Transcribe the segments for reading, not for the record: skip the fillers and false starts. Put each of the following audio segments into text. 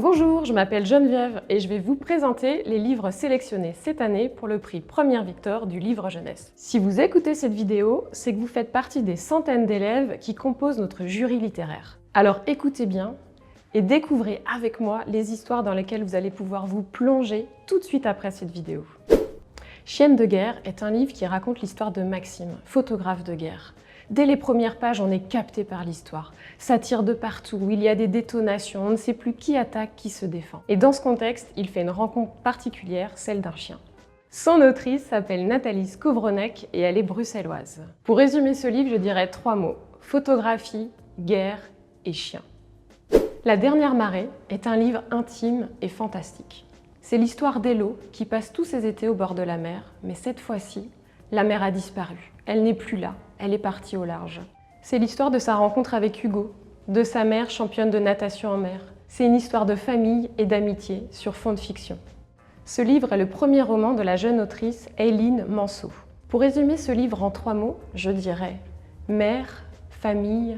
Bonjour, je m'appelle Geneviève et je vais vous présenter les livres sélectionnés cette année pour le prix Première Victor du livre jeunesse. Si vous écoutez cette vidéo, c'est que vous faites partie des centaines d'élèves qui composent notre jury littéraire. Alors écoutez bien et découvrez avec moi les histoires dans lesquelles vous allez pouvoir vous plonger tout de suite après cette vidéo. Chienne de guerre est un livre qui raconte l'histoire de Maxime, photographe de guerre. Dès les premières pages, on est capté par l'histoire. Ça tire de partout, il y a des détonations, on ne sait plus qui attaque, qui se défend. Et dans ce contexte, il fait une rencontre particulière, celle d'un chien. Son autrice s'appelle Nathalie Skowronek et elle est bruxelloise. Pour résumer ce livre, je dirais 3 mots. Photographie, guerre et chien. La dernière marée est un livre intime et fantastique. C'est l'histoire d'Elo qui passe tous ses étés au bord de la mer, mais cette fois-ci, la mer a disparu. Elle n'est plus là, elle est partie au large. C'est l'histoire de sa rencontre avec Hugo, de sa mère championne de natation en mer. C'est une histoire de famille et d'amitié sur fond de fiction. Ce livre est le premier roman de la jeune autrice Eileen Manceau. Pour résumer ce livre en 3 mots, je dirais mère, famille,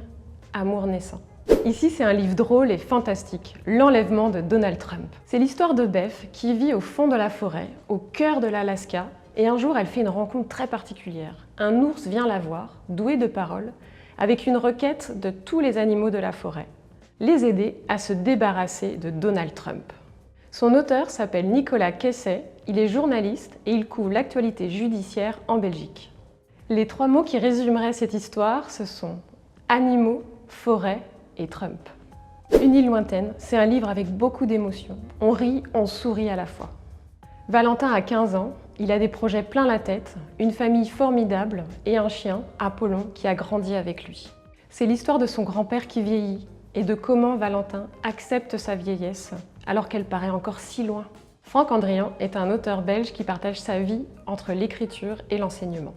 amour naissant. Ici, c'est un livre drôle et fantastique, L'enlèvement de Donald Trump. C'est l'histoire de Beth qui vit au fond de la forêt, au cœur de l'Alaska, et un jour, elle fait une rencontre très particulière. Un ours vient la voir, doué de paroles, avec une requête de tous les animaux de la forêt. Les aider à se débarrasser de Donald Trump. Son auteur s'appelle Nicolas Quesset, il est journaliste et il couvre l'actualité judiciaire en Belgique. Les 3 mots qui résumeraient cette histoire, ce sont animaux, forêt et Trump. Une île lointaine, c'est un livre avec beaucoup d'émotions. On rit, on sourit à la fois. Valentin a 15 ans, il a des projets plein la tête, une famille formidable et un chien, Apollon, qui a grandi avec lui. C'est l'histoire de son grand-père qui vieillit et de comment Valentin accepte sa vieillesse alors qu'elle paraît encore si loin. Franck Andrian est un auteur belge qui partage sa vie entre l'écriture et l'enseignement.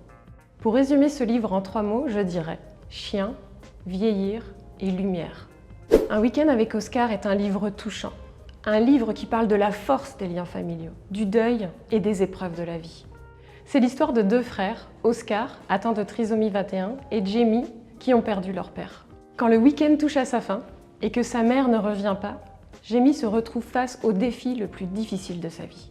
Pour résumer ce livre en 3 mots, je dirais chien, vieillir et lumière. Un week-end avec Oscar est un livre touchant. Un livre qui parle de la force des liens familiaux, du deuil et des épreuves de la vie. C'est l'histoire de 2 frères, Oscar, atteint de trisomie 21, et Jamie, qui ont perdu leur père. Quand le week-end touche à sa fin et que sa mère ne revient pas, Jamie se retrouve face au défi le plus difficile de sa vie.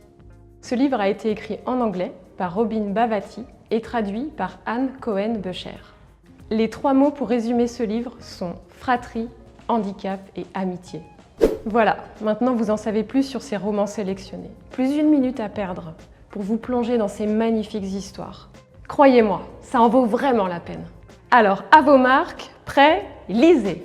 Ce livre a été écrit en anglais par Robin Bavati et traduit par Anne Cohen-Becher. Les 3 mots pour résumer ce livre sont fratrie, handicap et amitié. Voilà, maintenant vous en savez plus sur ces romans sélectionnés. Plus d'1 minute à perdre pour vous plonger dans ces magnifiques histoires. Croyez-moi, ça en vaut vraiment la peine. Alors, à vos marques, prêts, lisez!